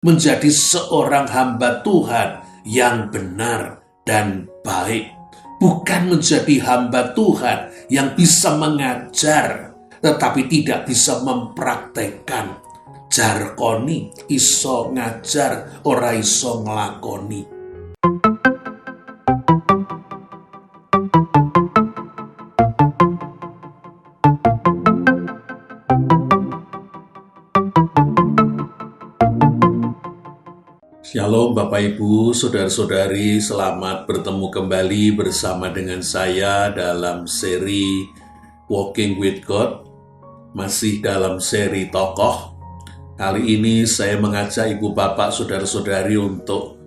menjadi seorang hamba Tuhan yang benar dan baik. Bukan menjadi hamba Tuhan yang bisa mengajar, tetapi tidak bisa mempraktekkan. Jarkoni iso ngajar, ora iso nglakoni. Shalom Bapak Ibu, Saudara-saudari, selamat bertemu kembali bersama dengan saya dalam seri Walking with God, masih dalam seri tokoh. Kali ini saya mengajak Ibu Bapak, Saudara-saudari untuk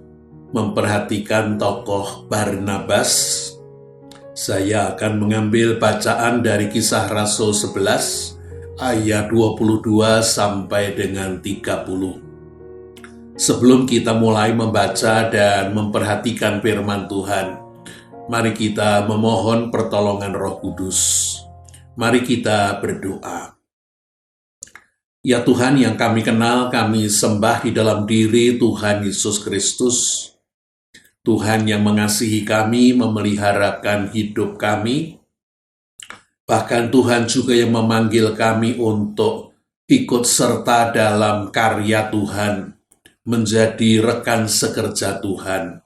memperhatikan tokoh Barnabas. Saya akan mengambil bacaan dari Kisah Rasul 11 ayat 22 sampai dengan 30. Sebelum kita mulai membaca dan memperhatikan firman Tuhan, mari kita memohon pertolongan Roh Kudus. Mari kita berdoa. Ya Tuhan yang kami kenal, kami sembah di dalam diri Tuhan Yesus Kristus. Tuhan yang mengasihi kami, memeliharakan hidup kami. Bahkan Tuhan juga yang memanggil kami untuk ikut serta dalam karya Tuhan, menjadi rekan sekerja Tuhan.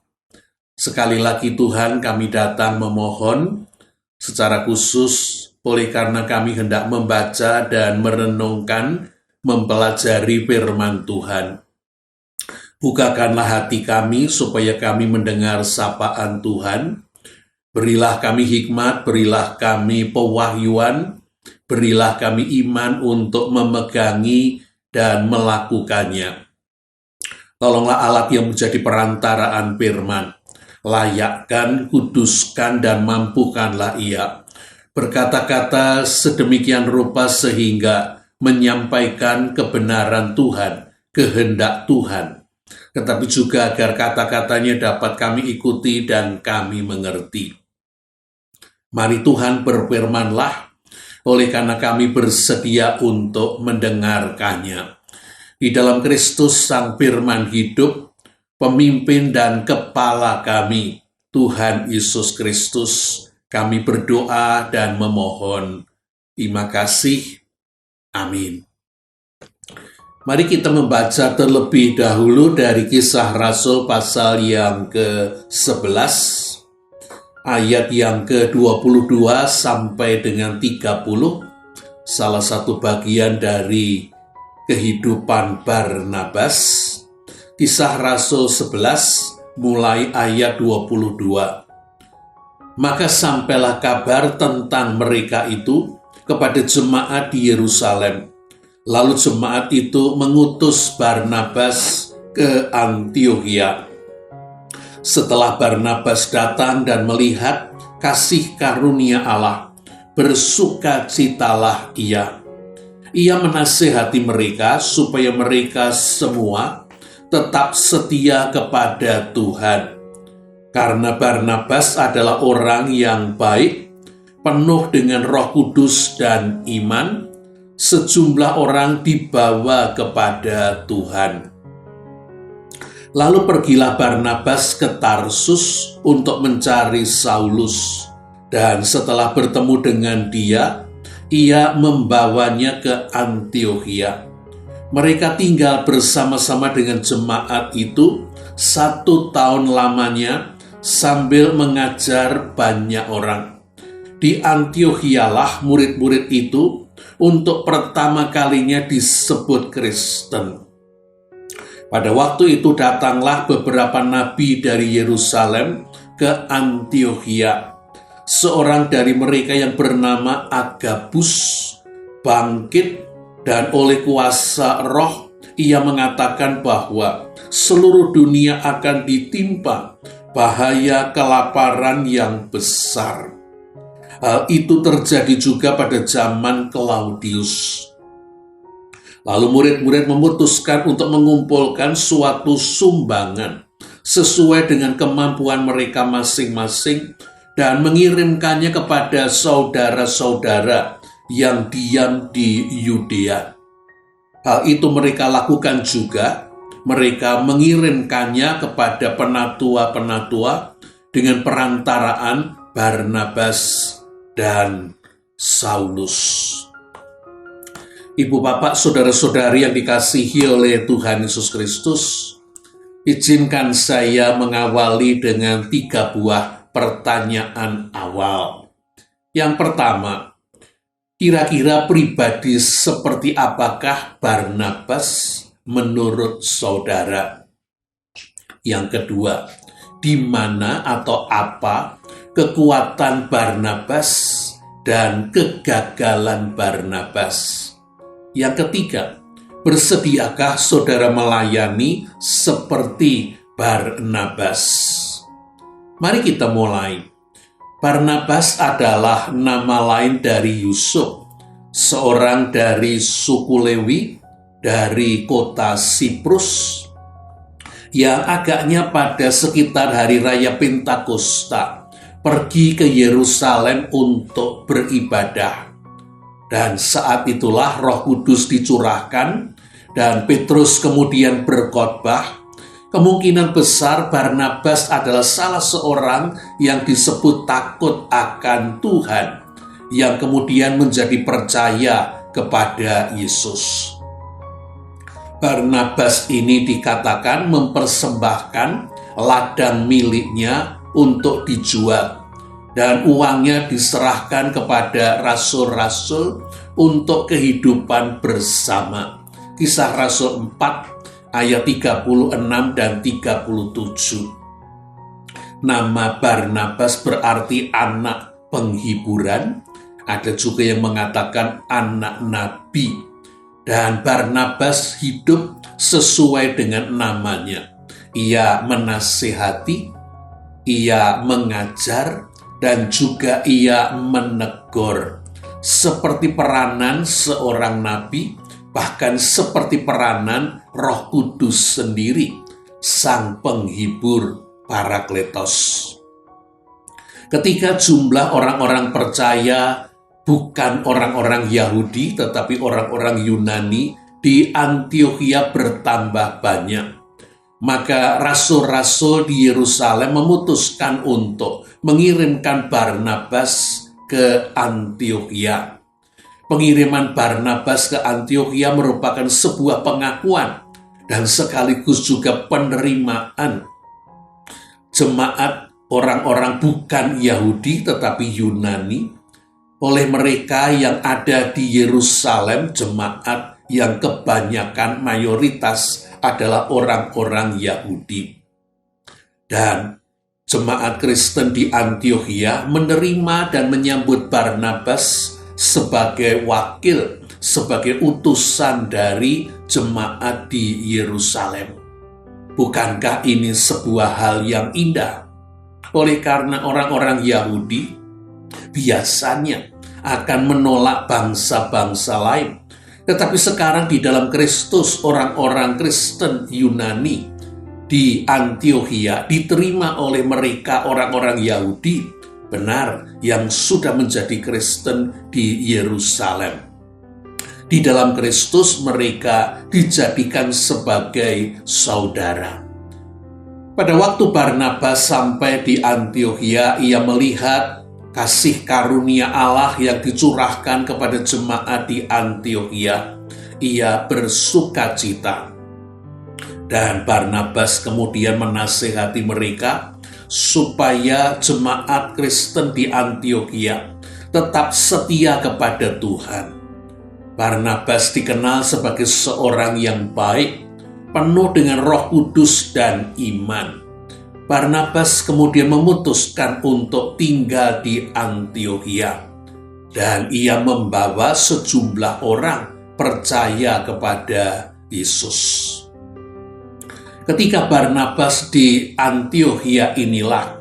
Sekali lagi Tuhan, kami datang memohon secara khusus oleh karena kami hendak membaca dan merenungkan, mempelajari firman Tuhan. Bukakanlah hati kami supaya kami mendengar sapaan Tuhan. Berilah kami hikmat, berilah kami pewahyuan, berilah kami iman untuk memegangi dan melakukannya. Tolonglah alat yang menjadi perantaraan firman. Layakkan, kuduskan, dan mampukanlah ia berkata-kata sedemikian rupa sehingga menyampaikan kebenaran Tuhan, kehendak Tuhan. Tetapi juga agar kata-katanya dapat kami ikuti dan kami mengerti. Mari Tuhan berfirmanlah, oleh karena kami bersedia untuk mendengarkannya. Di dalam Kristus Sang Firman hidup, pemimpin dan kepala kami, Tuhan Yesus Kristus, kami berdoa dan memohon. Terima kasih. Amin. Mari kita membaca terlebih dahulu dari Kisah Rasul pasal yang ke-11, ayat yang ke-22 sampai dengan 30, salah satu bagian dari kehidupan Barnabas. Kisah Rasul 11 mulai ayat 22. Maka sampailah kabar tentang mereka itu kepada jemaat di Yerusalem. Lalu jemaat itu mengutus Barnabas ke Antiokhia. Setelah Barnabas datang dan melihat kasih karunia Allah, bersukacitalah ia. Ia menasihati mereka supaya mereka semua tetap setia kepada Tuhan. Karena Barnabas adalah orang yang baik, penuh dengan Roh Kudus dan iman, sejumlah orang dibawa kepada Tuhan. Lalu pergilah Barnabas ke Tarsus untuk mencari Saulus, dan setelah bertemu dengan dia, ia membawanya ke Antiokhia. Mereka tinggal bersama-sama dengan jemaat itu 1 tahun lamanya sambil mengajar banyak orang. Di Antiokhialah murid-murid itu untuk pertama kalinya disebut Kristen. Pada waktu itu datanglah beberapa nabi dari Yerusalem ke Antiokhia. Seorang dari mereka yang bernama Agabus bangkit dan oleh kuasa roh ia mengatakan bahwa seluruh dunia akan ditimpa bahaya kelaparan yang besar. Hal itu terjadi juga pada zaman Claudius. Lalu murid-murid memutuskan untuk mengumpulkan suatu sumbangan sesuai dengan kemampuan mereka masing-masing dan mengirimkannya kepada saudara-saudara yang diam di Yudea. Hal itu mereka lakukan juga mereka mengirimkannya kepada penatua-penatua dengan perantaraan Barnabas dan Saulus. Ibu, bapak, saudara-saudari yang dikasihi oleh Tuhan Yesus Kristus, izinkan saya mengawali dengan 3 buah pertanyaan awal. Yang pertama, kira-kira pribadi seperti apakah Barnabas menurut saudara? Yang kedua, di mana atau apa kekuatan Barnabas dan kegagalan Barnabas? Yang ketiga, bersediakah saudara melayani seperti Barnabas? Mari kita mulai. Barnabas adalah nama lain dari Yusuf, seorang dari suku Lewi dari kota Siprus, yang agaknya pada sekitar hari raya Pentakosta pergi ke Yerusalem untuk beribadah. Dan saat itulah Roh Kudus dicurahkan dan Petrus kemudian berkhotbah. Kemungkinan besar Barnabas adalah salah seorang yang disebut takut akan Tuhan, yang kemudian menjadi percaya kepada Yesus. Barnabas ini dikatakan mempersembahkan ladang miliknya untuk dijual, dan uangnya diserahkan kepada rasul-rasul untuk kehidupan bersama. Kisah Rasul 4 ayat 36 dan 37. Nama Barnabas berarti anak penghiburan. Ada juga yang mengatakan anak nabi. Dan Barnabas hidup sesuai dengan namanya. Ia menasihati, ia mengajar, dan juga ia menegur, seperti peranan seorang nabi, bahkan seperti peranan Roh Kudus sendiri, sang penghibur Parakletos. Ketika jumlah orang-orang percaya bukan orang-orang Yahudi, tetapi orang-orang Yunani di Antiokhia bertambah banyak, maka rasul-rasul di Yerusalem memutuskan untuk mengirimkan Barnabas ke Antiokhia. Pengiriman Barnabas ke Antiokhia merupakan sebuah pengakuan dan sekaligus juga penerimaan jemaat orang-orang bukan Yahudi tetapi Yunani oleh mereka yang ada di Yerusalem, jemaat yang kebanyakan mayoritas adalah orang-orang Yahudi. Dan jemaat Kristen di Antiokhia menerima dan menyambut Barnabas sebagai wakil, sebagai utusan dari jemaat di Yerusalem. Bukankah ini sebuah hal yang indah? Oleh karena orang-orang Yahudi biasanya akan menolak bangsa-bangsa lain. Tetapi sekarang di dalam Kristus, orang-orang Kristen Yunani di Antiokhia diterima oleh mereka orang-orang Yahudi benar yang sudah menjadi Kristen di Yerusalem. Di dalam Kristus mereka dijadikan sebagai saudara. Pada waktu Barnabas sampai di Antiokhia, ia melihat kasih karunia Allah yang dicurahkan kepada jemaat di Antiokhia. Ia bersukacita. Dan Barnabas kemudian menasihati mereka supaya jemaat Kristen di Antiokhia tetap setia kepada Tuhan. Barnabas dikenal sebagai seorang yang baik, penuh dengan Roh Kudus dan iman. Barnabas kemudian memutuskan untuk tinggal di Antiokhia, dan ia membawa sejumlah orang percaya kepada Yesus. Ketika Barnabas di Antiokhia inilah,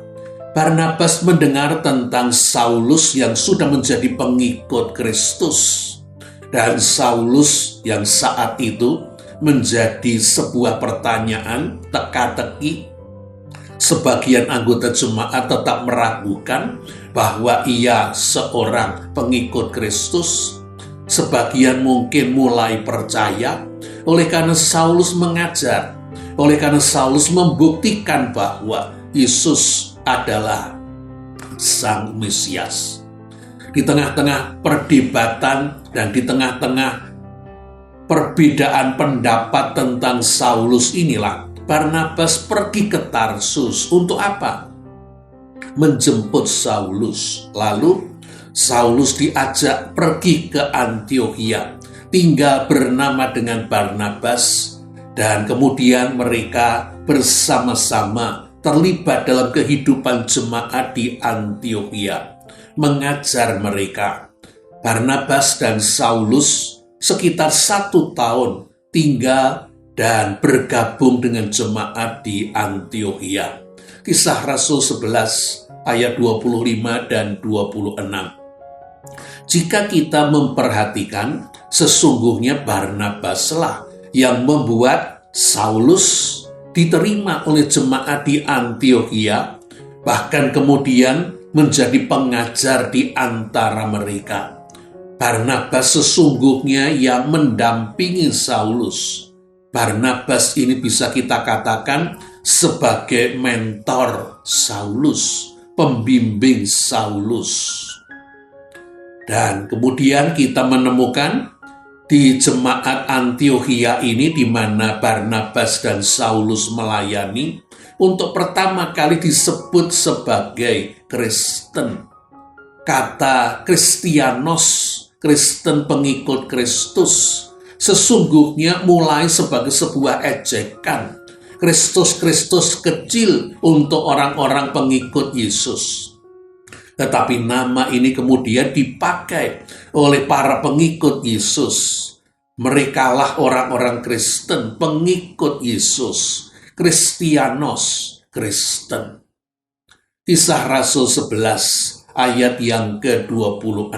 Barnabas mendengar tentang Saulus yang sudah menjadi pengikut Kristus. Dan Saulus yang saat itu menjadi sebuah pertanyaan teka-teki. Sebagian anggota jemaat tetap meragukan bahwa ia seorang pengikut Kristus. Sebagian mungkin mulai percaya oleh karena Saulus mengajar Oleh karena Saulus membuktikan bahwa Yesus adalah Sang Mesias. Di tengah-tengah perdebatan dan di tengah-tengah perbedaan pendapat tentang Saulus inilah Barnabas pergi ke Tarsus. Untuk apa? Menjemput Saulus. Lalu Saulus diajak pergi ke Antiokhia, tinggal bernama dengan Barnabas, dan kemudian mereka bersama-sama terlibat dalam kehidupan jemaat di Antiokhia, mengajar mereka. Barnabas dan Saulus sekitar 1 tahun tinggal dan bergabung dengan jemaat di Antiokhia. Kisah Rasul 11 ayat 25 dan 26. Jika kita memperhatikan, sesungguhnya Barnabaslah yang membuat Saulus diterima oleh jemaat di Antiokhia, bahkan kemudian menjadi pengajar di antara mereka. Barnabas sesungguhnya yang mendampingi Saulus. Barnabas ini bisa kita katakan sebagai mentor Saulus, pembimbing Saulus. Dan kemudian kita menemukan di jemaat Antiokhia ini di mana Barnabas dan Saulus melayani, untuk pertama kali disebut sebagai Kristen. Kata Kristianos, Kristen pengikut Kristus, sesungguhnya mulai sebagai sebuah ejekan. Kristus kecil untuk orang-orang pengikut Yesus. Tetapi nama ini kemudian dipakai oleh para pengikut Yesus. Merekalah orang-orang Kristen, pengikut Yesus. Kristianos, Kristen. Kisah Rasul 11 ayat yang ke-26.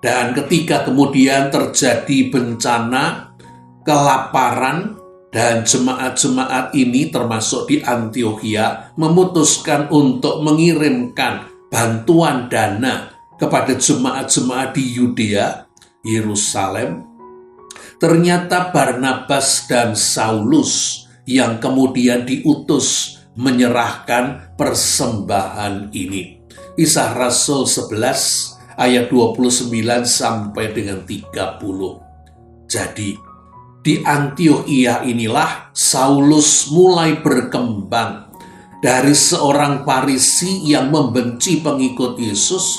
Dan ketika kemudian terjadi bencana, kelaparan, dan jemaat-jemaat ini termasuk di Antiokhia memutuskan untuk mengirimkan bantuan dana kepada jemaat-jemaat di Yudea, Yerusalem. Ternyata Barnabas dan Saulus yang kemudian diutus menyerahkan persembahan ini. Kisah Rasul 11 ayat 29 sampai dengan 30. Jadi, di Antiokhia inilah Saulus mulai berkembang dari seorang Farisi yang membenci pengikut Yesus.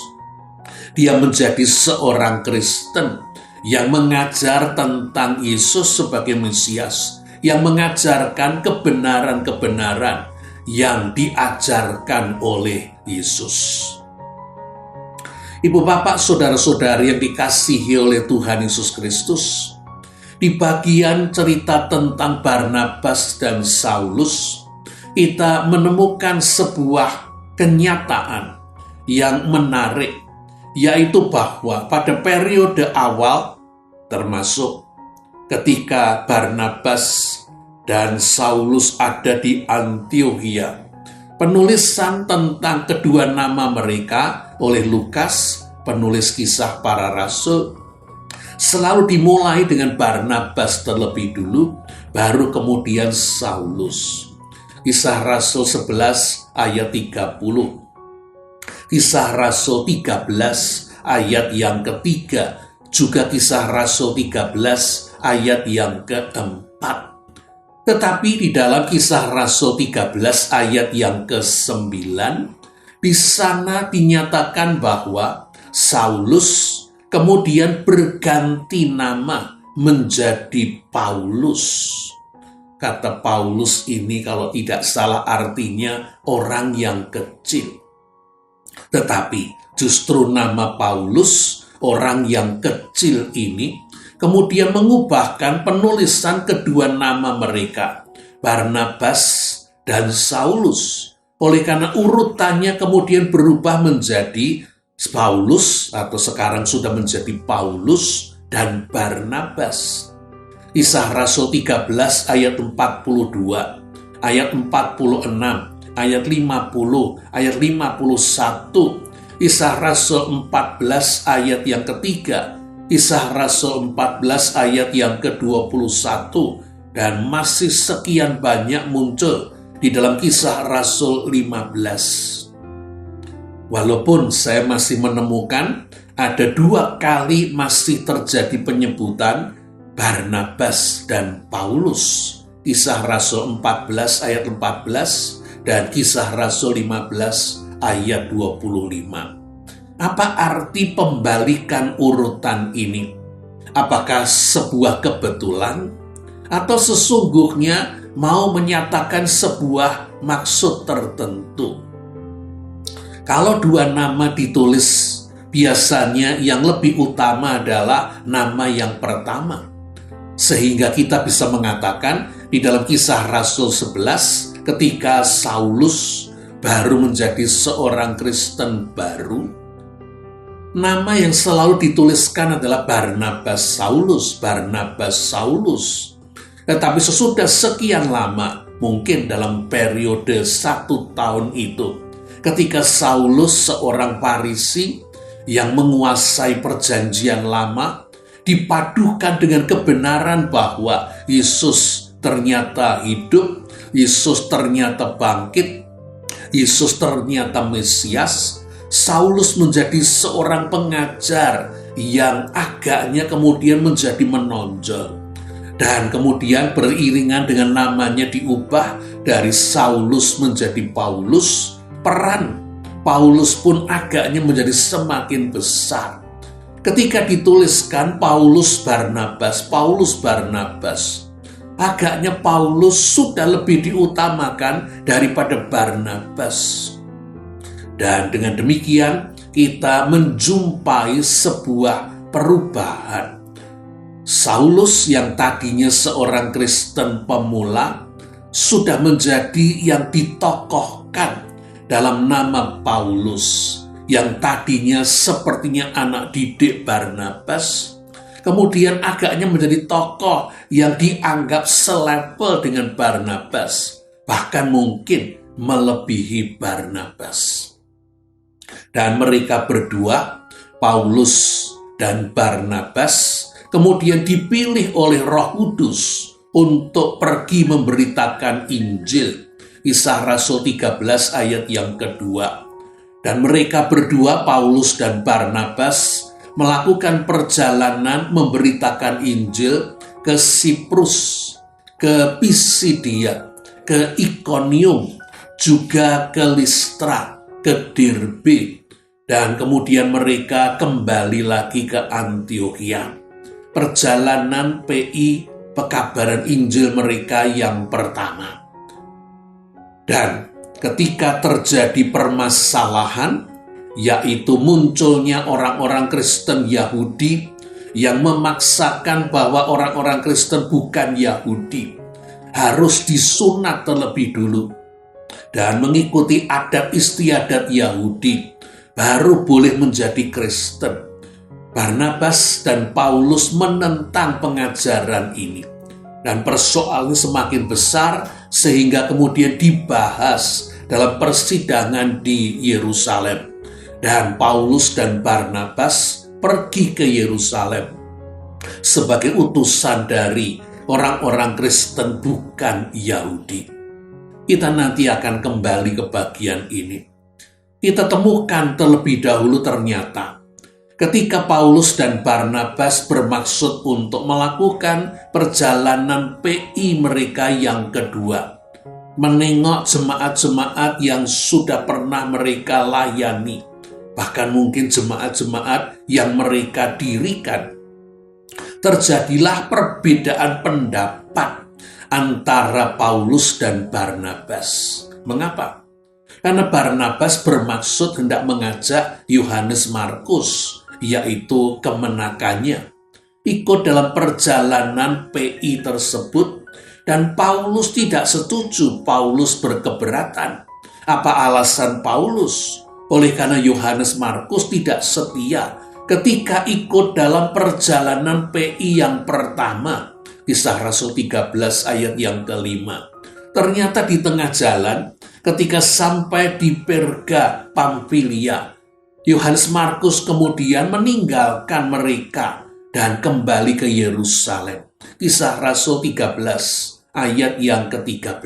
Dia menjadi seorang Kristen yang mengajar tentang Yesus sebagai Mesias, yang mengajarkan kebenaran-kebenaran yang diajarkan oleh Yesus. Ibu bapak saudara-saudari yang dikasihi oleh Tuhan Yesus Kristus, di bagian cerita tentang Barnabas dan Saulus, kita menemukan sebuah kenyataan yang menarik, yaitu bahwa pada periode awal, termasuk ketika Barnabas dan Saulus ada di Antiokhia, penulisan tentang kedua nama mereka oleh Lukas, penulis Kisah Para Rasul, selalu dimulai dengan Barnabas terlebih dulu, baru kemudian Saulus. Kisah Rasul 11 ayat 30. Kisah Rasul 13 ayat yang ketiga. Juga Kisah Rasul 13 ayat yang keempat. Tetapi di dalam Kisah Rasul 13 ayat yang ke-9, di sana dinyatakan bahwa Saulus kemudian berganti nama menjadi Paulus. Kata Paulus ini kalau tidak salah artinya orang yang kecil. Tetapi justru nama Paulus, orang yang kecil ini, kemudian mengubahkan penulisan kedua nama mereka, Barnabas dan Saulus. Oleh karena urutannya kemudian berubah menjadi Paulus, atau sekarang sudah menjadi Paulus dan Barnabas. Kisah Rasul 13 ayat 42, ayat 46, ayat 50, ayat 51. Kisah Rasul 14 ayat yang ketiga, Kisah Rasul 14 ayat yang ke-21, dan masih sekian banyak muncul di dalam Kisah Rasul 15. Walaupun saya masih menemukan ada 2 kali masih terjadi penyebutan Barnabas dan Paulus. Kisah Rasul 14 ayat 14 dan Kisah Rasul 15 ayat 25. Apa arti pembalikan urutan ini? Apakah sebuah kebetulan atau sesungguhnya mau menyatakan sebuah maksud tertentu? Kalau 2 nama ditulis, biasanya yang lebih utama adalah nama yang pertama. Sehingga kita bisa mengatakan di dalam Kisah Rasul 11, ketika Saulus baru menjadi seorang Kristen baru, nama yang selalu dituliskan adalah Barnabas Saulus, Barnabas Saulus. Tetapi sesudah sekian lama, mungkin dalam periode 1 tahun itu, ketika Saulus seorang Farisi yang menguasai perjanjian lama, dipadukan dengan kebenaran bahwa Yesus ternyata hidup, Yesus ternyata bangkit, Yesus ternyata Mesias, Saulus menjadi seorang pengajar yang agaknya kemudian menjadi menonjol. Dan kemudian beriringan dengan namanya diubah dari Saulus menjadi Paulus, peran Paulus pun agaknya menjadi semakin besar. Ketika dituliskan Paulus Barnabas, agaknya Paulus sudah lebih diutamakan daripada Barnabas. Dan dengan demikian kita menjumpai sebuah perubahan. Saulus yang tadinya seorang Kristen pemula sudah menjadi yang ditokohkan dalam nama Paulus, yang tadinya sepertinya anak didik Barnabas, kemudian agaknya menjadi tokoh yang dianggap selevel dengan Barnabas, bahkan mungkin melebihi Barnabas. Dan mereka berdua, Paulus dan Barnabas, kemudian dipilih oleh Roh Kudus untuk pergi memberitakan Injil. Kisah Rasul 13 ayat yang kedua. Dan mereka berdua, Paulus dan Barnabas, melakukan perjalanan memberitakan Injil ke Siprus, ke Pisidia, ke Ikonium, juga ke Listra, ke Derbe, dan kemudian mereka kembali lagi ke Antiokhia. Perjalanan PI, pekabaran Injil mereka yang pertama. Dan ketika terjadi permasalahan, yaitu munculnya orang-orang Kristen Yahudi yang memaksakan bahwa orang-orang Kristen bukan Yahudi harus disunat terlebih dulu dan mengikuti adat istiadat Yahudi, baru boleh menjadi Kristen. Barnabas dan Paulus menentang pengajaran ini. Dan persoalannya semakin besar sehingga kemudian dibahas dalam persidangan di Yerusalem. Dan Paulus dan Barnabas pergi ke Yerusalem sebagai utusan dari orang-orang Kristen bukan Yahudi. Kita nanti akan kembali ke bagian ini. Kita temukan terlebih dahulu ternyata ketika Paulus dan Barnabas bermaksud untuk melakukan perjalanan PI mereka yang kedua, menengok jemaat-jemaat yang sudah pernah mereka layani, bahkan mungkin jemaat-jemaat yang mereka dirikan, terjadilah perbedaan pendapat antara Paulus dan Barnabas. Mengapa? Karena Barnabas bermaksud hendak mengajak Yohanes Markus, yaitu kemenakannya, ikut dalam perjalanan PI tersebut, dan Paulus tidak setuju. Paulus berkeberatan. Apa alasan Paulus? Oleh karena Yohanes Markus tidak setia ketika ikut dalam perjalanan PI yang pertama. Kisah Rasul 13 ayat yang kelima. Ternyata di tengah jalan, ketika sampai di Perga, Pamfilia, Yohanes Markus kemudian meninggalkan mereka dan kembali ke Yerusalem. Kisah Rasul 13 ayat yang ke-13.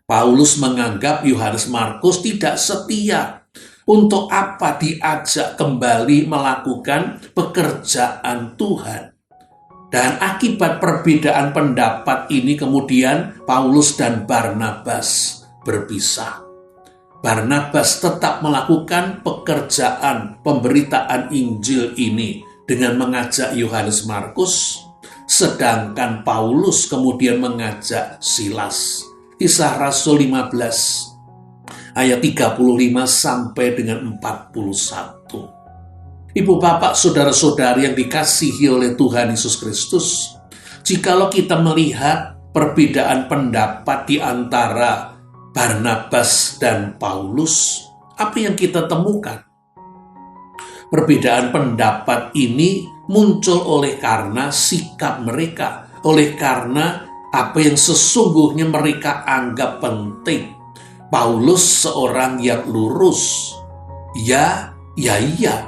Paulus menganggap Yohanes Markus tidak setia. Untuk apa diajak kembali melakukan pekerjaan Tuhan? Dan akibat perbedaan pendapat ini kemudian Paulus dan Barnabas berpisah. Barnabas tetap melakukan pekerjaan pemberitaan Injil ini dengan mengajak Yohanes Markus, sedangkan Paulus kemudian mengajak Silas. Kisah Rasul 15 ayat 35 sampai dengan 41. Ibu bapak saudara-saudari yang dikasihi oleh Tuhan Yesus Kristus, jikalau kita melihat perbedaan pendapat di antara Barnabas dan Paulus, apa yang kita temukan? Perbedaan pendapat ini muncul oleh karena sikap mereka, oleh karena apa yang sesungguhnya mereka anggap penting. Paulus seorang yang lurus. Ya,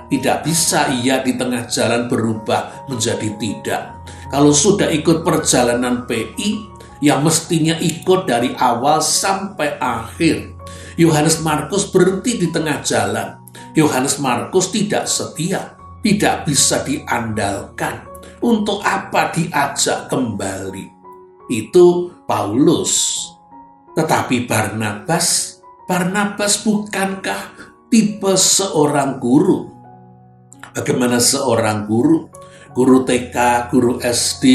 tidak bisa ia di tengah jalan berubah menjadi tidak. Kalau sudah ikut perjalanan PI, ya mestinya ikut dari awal sampai akhir. Yohanes Markus berhenti di tengah jalan. Yohanes Markus tidak setia, tidak bisa diandalkan. Untuk apa diajak kembali? Itu Paulus. Tetapi Barnabas bukankah tipe seorang guru? Bagaimana seorang guru? Guru TK, guru SD,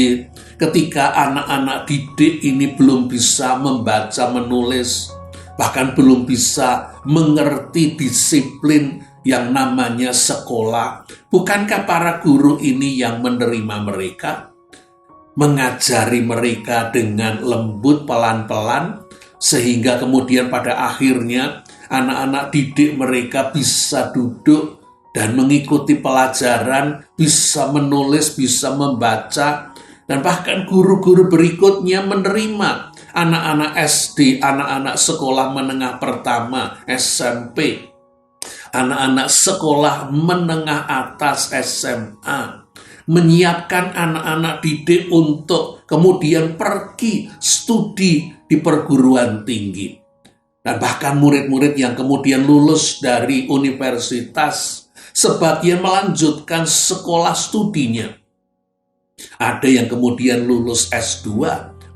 ketika anak-anak didik ini belum bisa membaca menulis, bahkan belum bisa mengerti disiplin yang namanya sekolah, bukankah para guru ini yang menerima mereka, mengajari mereka dengan lembut pelan-pelan, sehingga kemudian pada akhirnya anak-anak didik mereka bisa duduk dan mengikuti pelajaran, bisa menulis, bisa membaca, dan bahkan guru-guru berikutnya menerima anak-anak SD, anak-anak sekolah menengah pertama, SMP, anak-anak sekolah menengah atas, SMA, menyiapkan anak-anak didik untuk kemudian pergi studi di perguruan tinggi. Dan bahkan murid-murid yang kemudian lulus dari universitas, sebagian melanjutkan sekolah studinya. Ada yang kemudian lulus S2,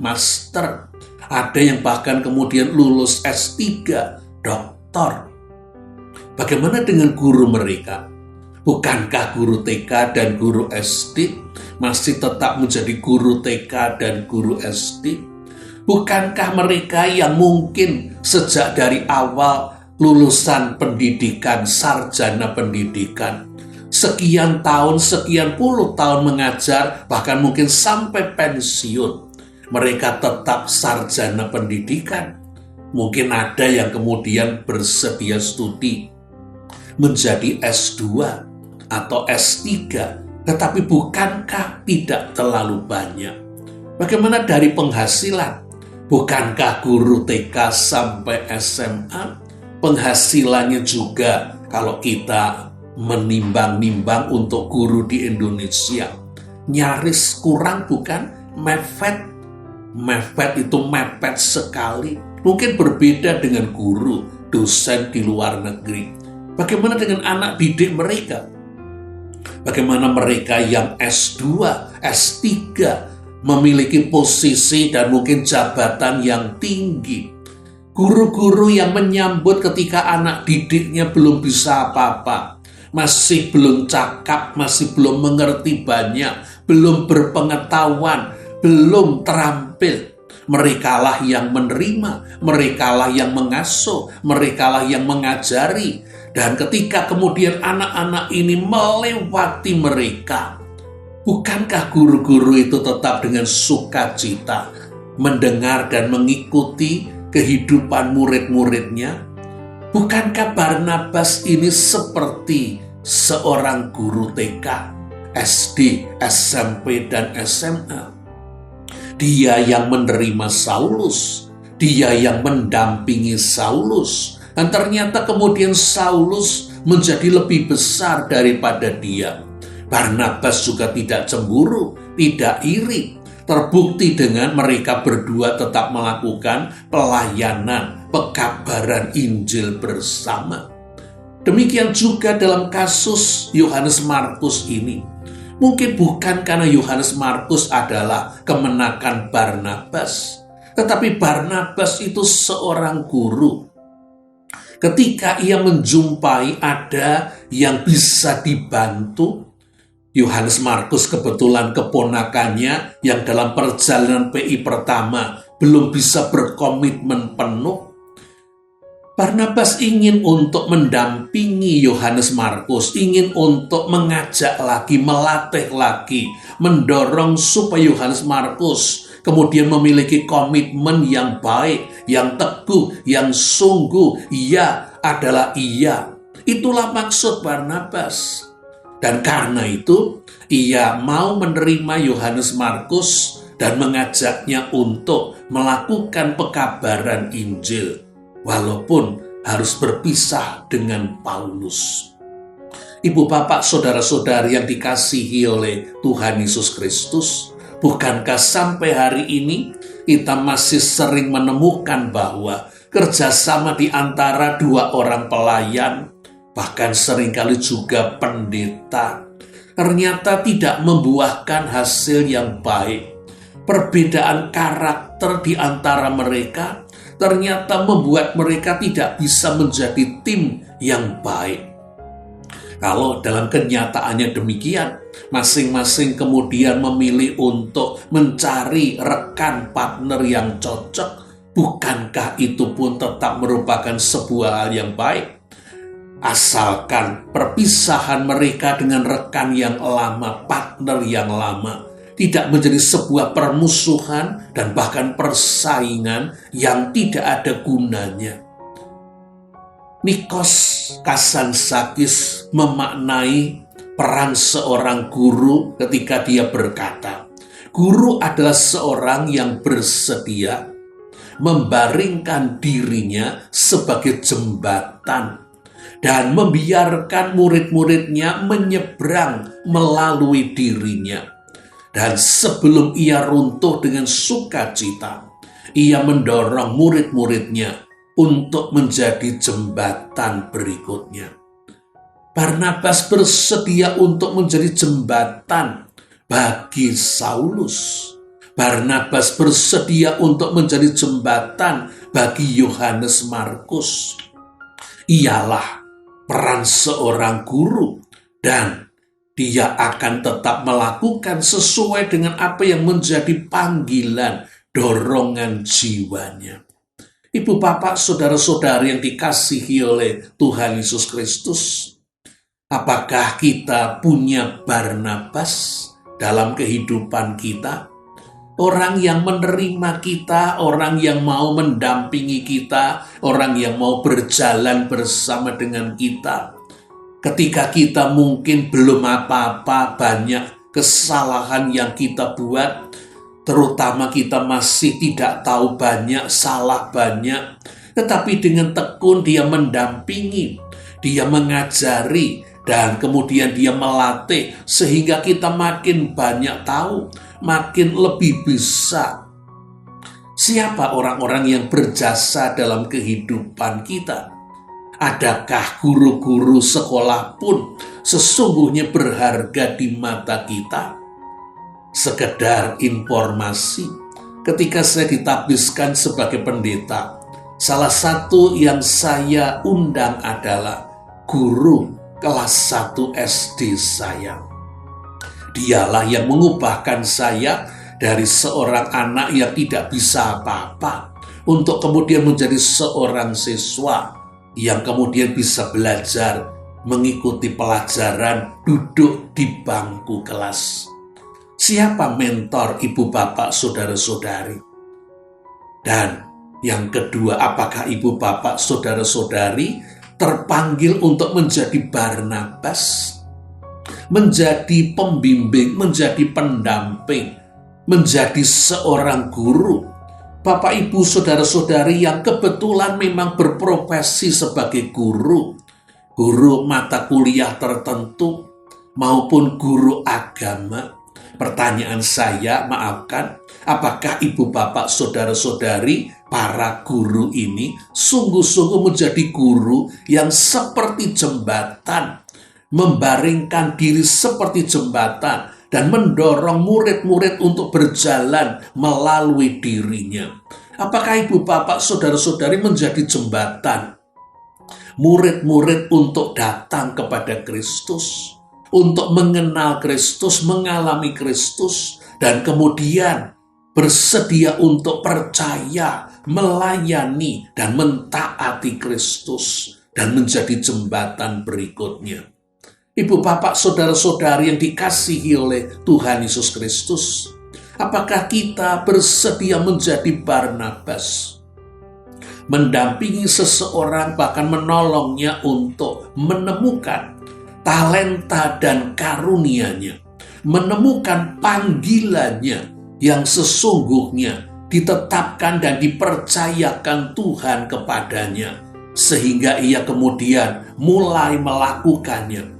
master. Ada yang bahkan kemudian lulus S3, doktor. Bagaimana dengan guru mereka? Bukankah guru TK dan guru SD masih tetap menjadi guru TK dan guru SD? Bukankah mereka yang mungkin sejak dari awal lulusan pendidikan, sarjana pendidikan, sekian tahun, sekian puluh tahun mengajar, bahkan mungkin sampai pensiun, mereka tetap sarjana pendidikan? Mungkin ada yang kemudian bersedia studi menjadi S2 atau S3, tetapi bukankah tidak terlalu banyak? Bagaimana dari penghasilan? Bukankah guru TK sampai SMA penghasilannya juga, kalau kita menimbang-nimbang untuk guru di Indonesia, nyaris kurang, bukan? Mepet itu mepet sekali. Mungkin berbeda dengan guru, dosen di luar negeri. Bagaimana dengan anak didik mereka? Bagaimana mereka yang S2, S3, memiliki posisi dan mungkin jabatan yang tinggi? Guru-guru yang menyambut ketika anak didiknya belum bisa apa-apa, masih belum cakap, masih belum mengerti banyak, belum berpengetahuan, belum terampil. Merekalah yang menerima, merekalah yang mengasuh, merekalah yang mengajari. Dan ketika kemudian anak-anak ini melewati mereka, bukankah guru-guru itu tetap dengan sukacita mendengar dan mengikuti kehidupan murid-muridnya? Bukankah Barnabas ini seperti seorang guru TK, SD, SMP, dan SMA? Dia yang menerima Saulus, dia yang mendampingi Saulus, dan ternyata kemudian Saulus menjadi lebih besar daripada dia. Barnabas juga tidak cemburu, tidak iri, Terbukti dengan mereka berdua tetap melakukan pelayanan pekabaran Injil bersama. Demikian juga dalam kasus Yohanes Markus ini. Mungkin bukan karena Yohanes Markus adalah kemenakan Barnabas, tetapi Barnabas itu seorang guru. Ketika ia menjumpai ada yang bisa dibantu, Yohanes Markus kebetulan keponakannya yang dalam perjalanan PI pertama belum bisa berkomitmen penuh. Barnabas ingin untuk mendampingi Yohanes Markus, ingin untuk mengajak lagi, melatih lagi, mendorong supaya Yohanes Markus kemudian memiliki komitmen yang baik, yang teguh, yang sungguh. Ia adalah ia. Itulah maksud Barnabas. Dan karena itu, ia mau menerima Yohanes Markus dan mengajaknya untuk melakukan pekabaran Injil, walaupun harus berpisah dengan Paulus. Ibu, bapak, saudara-saudari yang dikasihi oleh Tuhan Yesus Kristus, bukankah sampai hari ini kita masih sering menemukan bahwa kerjasama di antara dua orang pelayan, bahkan seringkali juga pendeta, ternyata tidak membuahkan hasil yang baik. Perbedaan karakter di antara mereka ternyata membuat mereka tidak bisa menjadi tim yang baik. Kalau dalam kenyataannya demikian, masing-masing kemudian memilih untuk mencari rekan partner yang cocok, bukankah itu pun tetap merupakan sebuah hal yang baik? Asalkan perpisahan mereka dengan rekan yang lama, partner yang lama, tidak menjadi sebuah permusuhan dan bahkan persaingan yang tidak ada gunanya. Nikos Kazantzakis memaknai peran seorang guru ketika dia berkata, guru adalah seorang yang bersedia membaringkan dirinya sebagai jembatan dan membiarkan murid-muridnya menyeberang melalui dirinya. Dan sebelum ia runtuh dengan sukacita, ia mendorong murid-muridnya untuk menjadi jembatan berikutnya. Barnabas bersedia untuk menjadi jembatan bagi Saulus. Barnabas bersedia untuk menjadi jembatan bagi Yohanes Markus. Ialah peran seorang guru, dan dia akan tetap melakukan sesuai dengan apa yang menjadi panggilan, dorongan jiwanya. Ibu, bapak, saudara-saudari yang dikasihi oleh Tuhan Yesus Kristus, apakah kita punya Barnabas dalam kehidupan kita? Orang yang menerima kita, orang yang mau mendampingi kita, orang yang mau berjalan bersama dengan kita. Ketika kita mungkin belum apa-apa, banyak kesalahan yang kita buat, terutama kita masih tidak tahu banyak, salah banyak, tetapi dengan tekun dia mendampingi, dia mengajari, dan kemudian dia melatih sehingga kita makin banyak tahu, makin lebih bisa. Siapa orang-orang yang berjasa dalam kehidupan kita? Adakah guru-guru sekolah pun sesungguhnya berharga di mata kita? Sekedar informasi, ketika saya ditabiskan sebagai pendeta, salah satu yang saya undang adalah guru kelas 1 SD saya. Dialah yang mengubahkan saya dari seorang anak yang tidak bisa apa-apa untuk kemudian menjadi seorang siswa yang kemudian bisa belajar, mengikuti pelajaran, duduk di bangku kelas. Siapa mentor ibu bapak saudara-saudari? Dan yang kedua, apakah ibu bapak saudara-saudari terpanggil untuk menjadi Barnabas, menjadi pembimbing, menjadi pendamping, menjadi seorang guru? Bapak, ibu, saudara-saudari yang kebetulan memang berprofesi sebagai guru mata kuliah tertentu maupun guru agama, Pertanyaan saya, maafkan, apakah ibu bapak saudara-saudari para guru ini sungguh-sungguh menjadi guru yang seperti jembatan, membaringkan diri seperti jembatan, dan mendorong murid-murid untuk berjalan melalui dirinya? Apakah ibu bapak saudara-saudari menjadi jembatan murid-murid untuk datang kepada Kristus, untuk mengenal Kristus, mengalami Kristus, dan kemudian bersedia untuk percaya, melayani, dan mentaati Kristus, dan menjadi jembatan berikutnya? Ibu bapak saudara-saudari yang dikasihi oleh Tuhan Yesus Kristus, apakah kita bersedia menjadi Barnabas, mendampingi seseorang, bahkan menolongnya untuk menemukan talenta dan karunia-Nya, menemukan panggilannya yang sesungguhnya ditetapkan dan dipercayakan Tuhan kepadanya, sehingga ia kemudian mulai melakukannya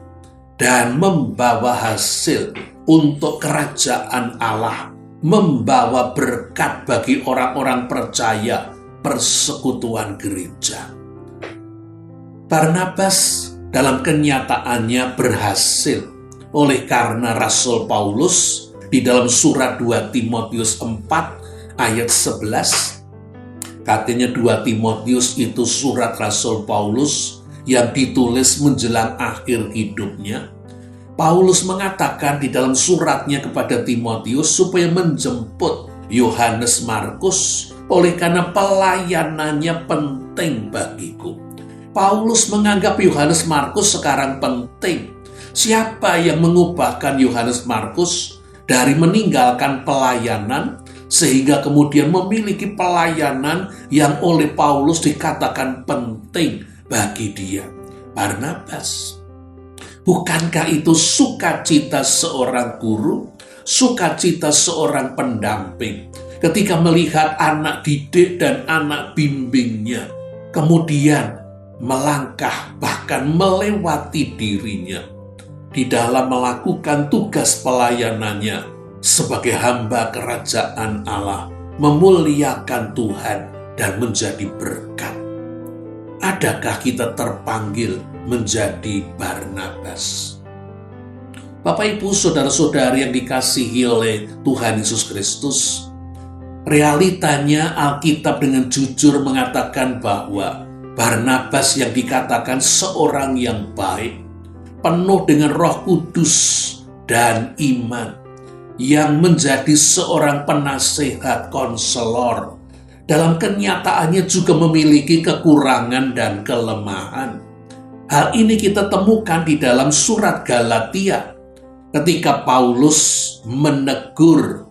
dan membawa hasil untuk kerajaan Allah, membawa berkat bagi orang-orang percaya, persekutuan gereja. Barnabas dalam kenyataannya berhasil oleh karena Rasul Paulus di dalam surat 2 Timotius 4 ayat 11, katanya 2 Timotius itu surat Rasul Paulus yang ditulis menjelang akhir hidupnya. Paulus mengatakan di dalam suratnya kepada Timotius supaya menjemput Yohanes Markus oleh karena pelayanannya penting bagiku. Paulus menganggap Yohanes Markus sekarang penting. Siapa yang mengubahkan Yohanes Markus dari meninggalkan pelayanan sehingga kemudian memiliki pelayanan yang oleh Paulus dikatakan penting bagi dia? Barnabas. Bukankah itu sukacita seorang guru, sukacita seorang pendamping ketika melihat anak didik dan anak bimbingnya kemudian melangkah, bahkan melewati dirinya di dalam melakukan tugas pelayanannya sebagai hamba kerajaan Allah, memuliakan Tuhan dan menjadi berkat? Adakah kita terpanggil menjadi Barnabas? Bapak, Ibu, saudara-saudari yang dikasihi oleh Tuhan Yesus Kristus, realitanya Alkitab dengan jujur mengatakan bahwa Barnabas yang dikatakan seorang yang baik, penuh dengan Roh Kudus dan iman, yang menjadi seorang penasehat, konselor, dalam kenyataannya juga memiliki kekurangan dan kelemahan. Hal ini kita temukan di dalam surat Galatia ketika Paulus menegur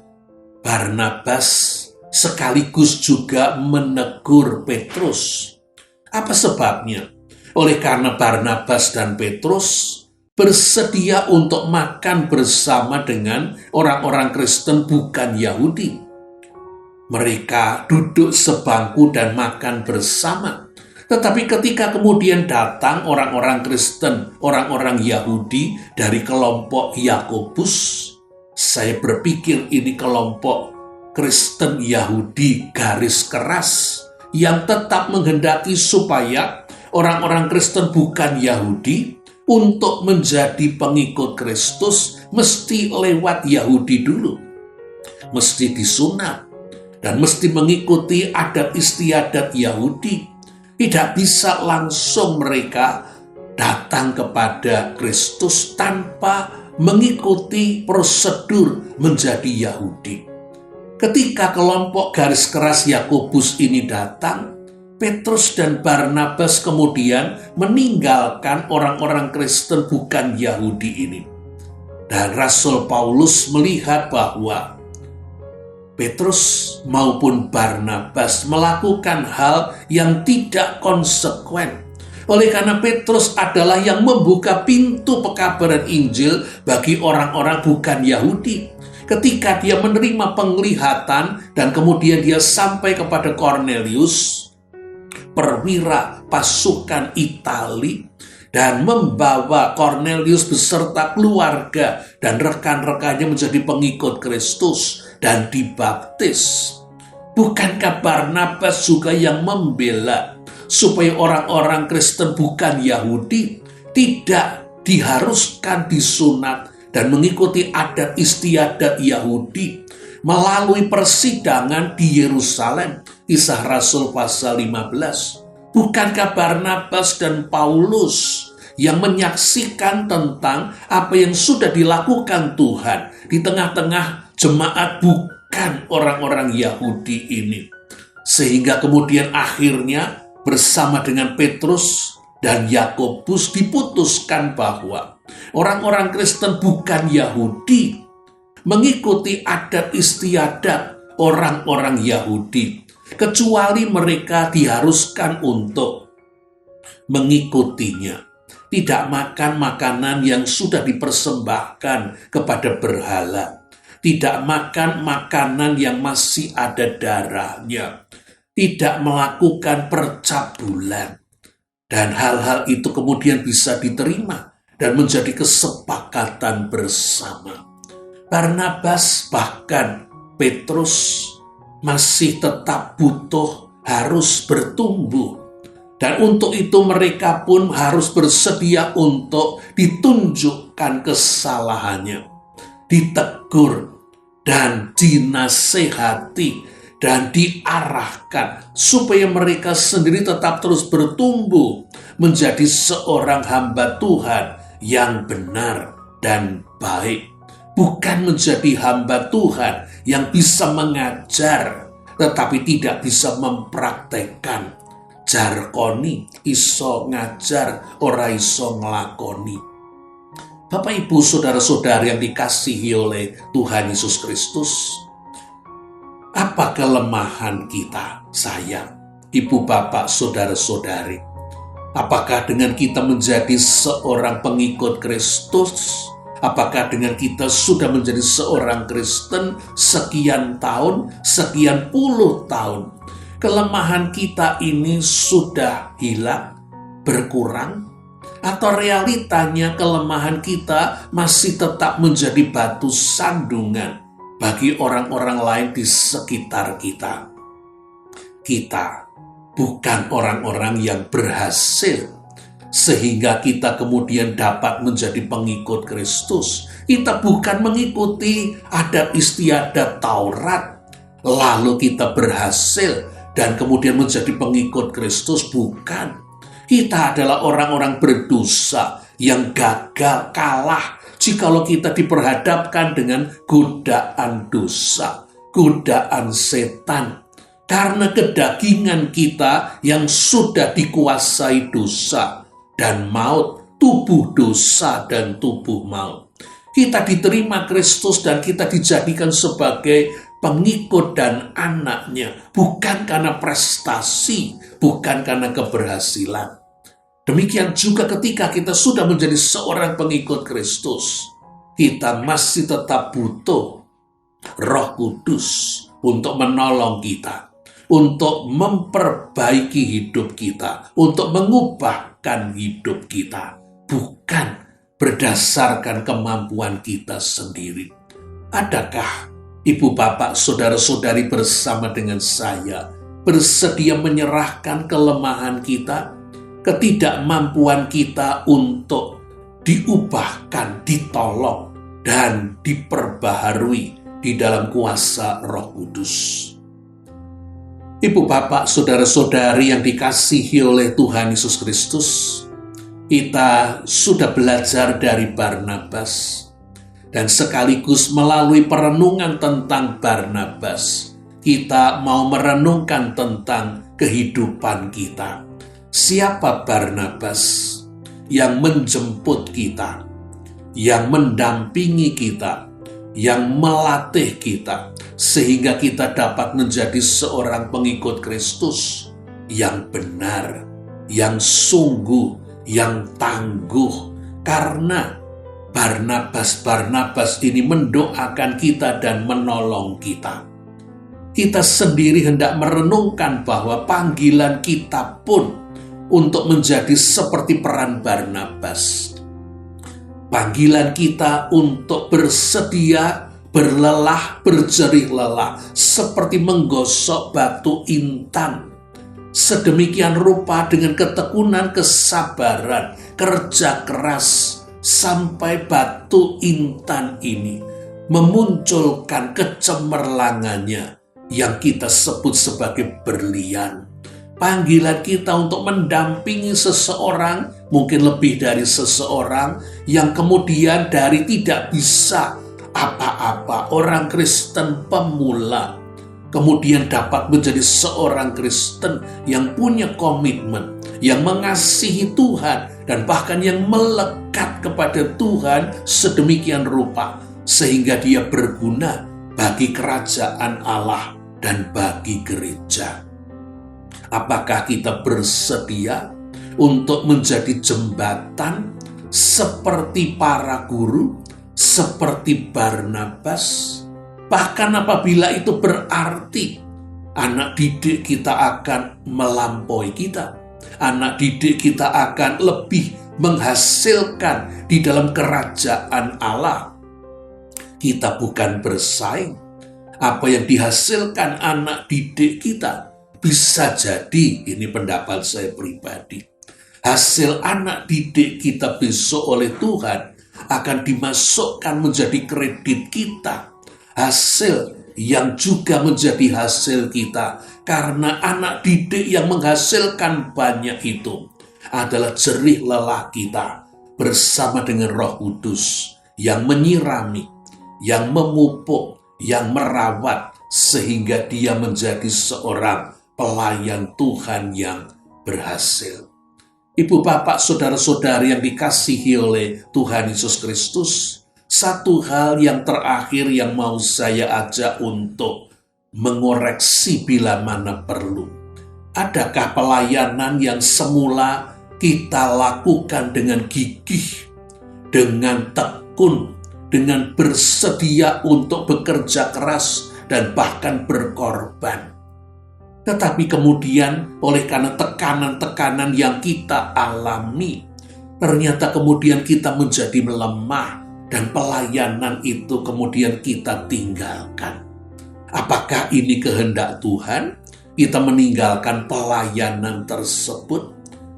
Barnabas sekaligus juga menegur Petrus. Apa sebabnya? Oleh karena Barnabas dan Petrus bersedia untuk makan bersama dengan orang-orang Kristen bukan Yahudi. Mereka duduk sebangku dan makan bersama. Tetapi ketika kemudian datang orang-orang Kristen, orang-orang Yahudi dari kelompok Yakobus, saya berpikir ini kelompok Kristen Yahudi garis keras yang tetap menghendaki supaya orang-orang Kristen bukan Yahudi untuk menjadi pengikut Kristus mesti lewat Yahudi dulu, mesti disunat, dan mesti mengikuti adat istiadat Yahudi. Tidak bisa langsung mereka datang kepada Kristus tanpa mengikuti prosedur menjadi Yahudi. Ketika kelompok garis keras Yakobus ini datang, Petrus dan Barnabas kemudian meninggalkan orang-orang Kristen bukan Yahudi ini. Dan Rasul Paulus melihat bahwa Petrus maupun Barnabas melakukan hal yang tidak konsekuen. Oleh karena Petrus adalah yang membuka pintu pekabaran Injil bagi orang-orang bukan Yahudi. Ketika dia menerima penglihatan dan kemudian dia sampai kepada Cornelius, perwira pasukan Itali, dan membawa Kornelius beserta keluarga dan rekan-rekannya menjadi pengikut Kristus dan dibaptis. Bukankah Barnabas juga yang membela supaya orang-orang Kristen bukan Yahudi tidak diharuskan disunat dan mengikuti adat istiadat Yahudi melalui persidangan di Yerusalem? Kisah Rasul pasal 15. Bukankah Barnabas dan Paulus yang menyaksikan tentang apa yang sudah dilakukan Tuhan di tengah-tengah jemaat bukan orang-orang Yahudi ini? Sehingga kemudian akhirnya bersama dengan Petrus dan Yakobus diputuskan bahwa orang-orang Kristen bukan Yahudi mengikuti adat istiadat orang-orang Yahudi, kecuali mereka diharuskan untuk mengikutinya. Tidak makan makanan yang sudah dipersembahkan kepada berhala. Tidak makan makanan yang masih ada darahnya. Tidak melakukan percabulan. Dan hal-hal itu kemudian bisa diterima dan menjadi kesepakatan bersama. Barnabas bahkan Petrus masih tetap butuh, harus bertumbuh. Dan untuk itu mereka pun harus bersedia untuk ditunjukkan kesalahannya, ditegur, dan dinasehati, dan diarahkan supaya mereka sendiri tetap terus bertumbuh menjadi seorang hamba Tuhan yang benar dan baik. Bukan menjadi hamba Tuhan yang bisa mengajar, tetapi tidak bisa mempraktekkan. Jarkoni, iso ngajar, ora iso nglakoni. Bapak, Ibu, saudara-saudara yang dikasihi oleh Tuhan Yesus Kristus, apa kelemahan kita, sayang? Ibu, Bapak, saudara-saudari, apakah dengan kita menjadi seorang pengikut Kristus, apakah dengan kita sudah menjadi seorang Kristen sekian tahun, sekian puluh tahun, kelemahan kita ini sudah hilang, berkurang? Atau realitanya kelemahan kita masih tetap menjadi batu sandungan bagi orang-orang lain di sekitar kita? Kita bukan orang-orang yang berhasil sehingga kita kemudian dapat menjadi pengikut Kristus. Kita bukan mengikuti adat istiadat Taurat, lalu kita berhasil dan kemudian menjadi pengikut Kristus. Bukan. Kita adalah orang-orang berdosa yang gagal, kalah jikalau kita diperhadapkan dengan godaan dosa, godaan setan. Karena kedagingan kita yang sudah dikuasai dosa dan maut, tubuh dosa dan tubuh maut. Kita diterima Kristus dan kita dijadikan sebagai pengikut dan anaknya, bukan karena prestasi, bukan karena keberhasilan. Demikian juga ketika kita sudah menjadi seorang pengikut Kristus, kita masih tetap butuh Roh Kudus untuk menolong kita, untuk memperbaiki hidup kita, untuk mengubahkan hidup kita, bukan berdasarkan kemampuan kita sendiri. Adakah Ibu, Bapak, saudara-saudari bersama dengan saya bersedia menyerahkan kelemahan kita, ketidakmampuan kita untuk diubahkan, ditolong, dan diperbaharui di dalam kuasa Roh Kudus? Ibu, Bapak, saudara-saudari yang dikasihi oleh Tuhan Yesus Kristus, kita sudah belajar dari Barnabas. Dan sekaligus melalui perenungan tentang Barnabas, kita mau merenungkan tentang kehidupan kita. Siapa Barnabas yang menjemput kita, yang mendampingi kita, yang melatih kita, sehingga kita dapat menjadi seorang pengikut Kristus yang benar, yang sungguh, yang tangguh. Karena Barnabas ini mendoakan kita dan menolong kita. Kita sendiri hendak merenungkan bahwa panggilan kita pun untuk menjadi seperti peran Barnabas. Panggilan kita untuk bersedia, berlelah, berjerih lelah, seperti menggosok batu intan. Sedemikian rupa dengan ketekunan, kesabaran, kerja keras, sampai batu intan ini memunculkan kecemerlangannya yang kita sebut sebagai berlian. Panggilan kita untuk mendampingi seseorang, mungkin lebih dari seseorang, yang kemudian dari tidak bisa apa-apa, orang Kristen pemula, kemudian dapat menjadi seorang Kristen yang punya komitmen, yang mengasihi Tuhan, dan bahkan yang melekat kepada Tuhan sedemikian rupa, sehingga dia berguna bagi kerajaan Allah dan bagi gereja. Apakah kita bersedia untuk menjadi jembatan seperti para guru, seperti Barnabas? Bahkan apabila itu berarti anak didik kita akan melampaui kita, anak didik kita akan lebih menghasilkan di dalam kerajaan Allah. Kita bukan bersaing. Apa yang dihasilkan anak didik kita bisa jadi, ini pendapat saya pribadi, hasil anak didik kita besok oleh Tuhan akan dimasukkan menjadi kredit kita, hasil yang juga menjadi hasil kita, karena anak didik yang menghasilkan banyak itu adalah jerih lelah kita bersama dengan Roh Kudus yang menyirami, yang memupuk, yang merawat, sehingga dia menjadi seorang pelayan Tuhan yang berhasil. Ibu, bapak, saudara-saudari yang dikasihi oleh Tuhan Yesus Kristus, satu hal yang terakhir yang mau saya ajak untuk mengoreksi bila mana perlu. Adakah pelayanan yang semula kita lakukan dengan gigih, dengan tekun, dengan bersedia untuk bekerja keras dan bahkan berkorban, tetapi kemudian oleh karena tekanan-tekanan yang kita alami, ternyata kemudian kita menjadi melemah dan pelayanan itu kemudian kita tinggalkan? Apakah ini kehendak Tuhan? Kita meninggalkan pelayanan tersebut?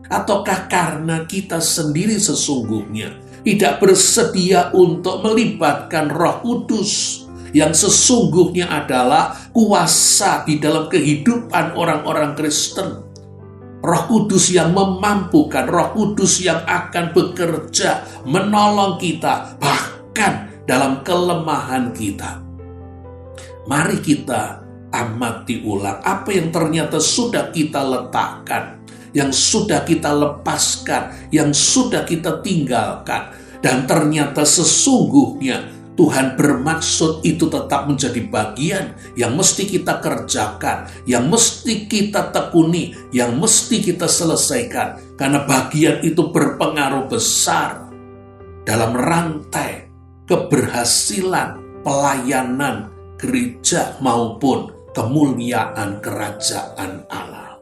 Ataukah karena kita sendiri sesungguhnya tidak bersedia untuk melibatkan Roh Kudus yang sesungguhnya adalah kuasa di dalam kehidupan orang-orang Kristen? Roh Kudus yang memampukan, Roh Kudus yang akan bekerja menolong kita bahkan dalam kelemahan kita. Mari kita amati ulang apa yang ternyata sudah kita letakkan, yang sudah kita lepaskan, yang sudah kita tinggalkan, dan ternyata sesungguhnya Tuhan bermaksud itu tetap menjadi bagian yang mesti kita kerjakan, yang mesti kita tekuni, yang mesti kita selesaikan. Karena bagian itu berpengaruh besar dalam rantai keberhasilan pelayanan gereja maupun kemuliaan kerajaan Allah.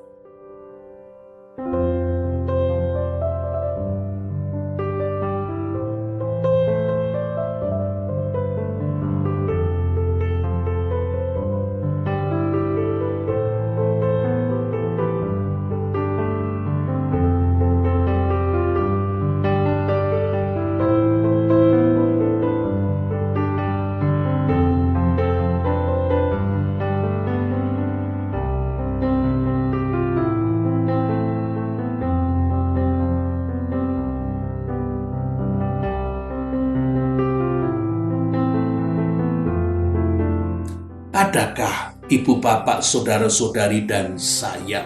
Adakah ibu, bapak, saudara-saudari, dan saya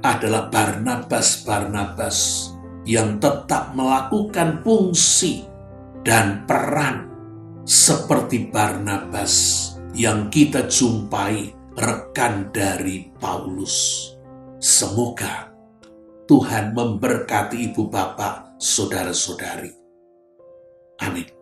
adalah Barnabas-Barnabas yang tetap melakukan fungsi dan peran seperti Barnabas yang kita jumpai rekan dari Paulus? Semoga Tuhan memberkati ibu, bapak, saudara-saudari. Amin.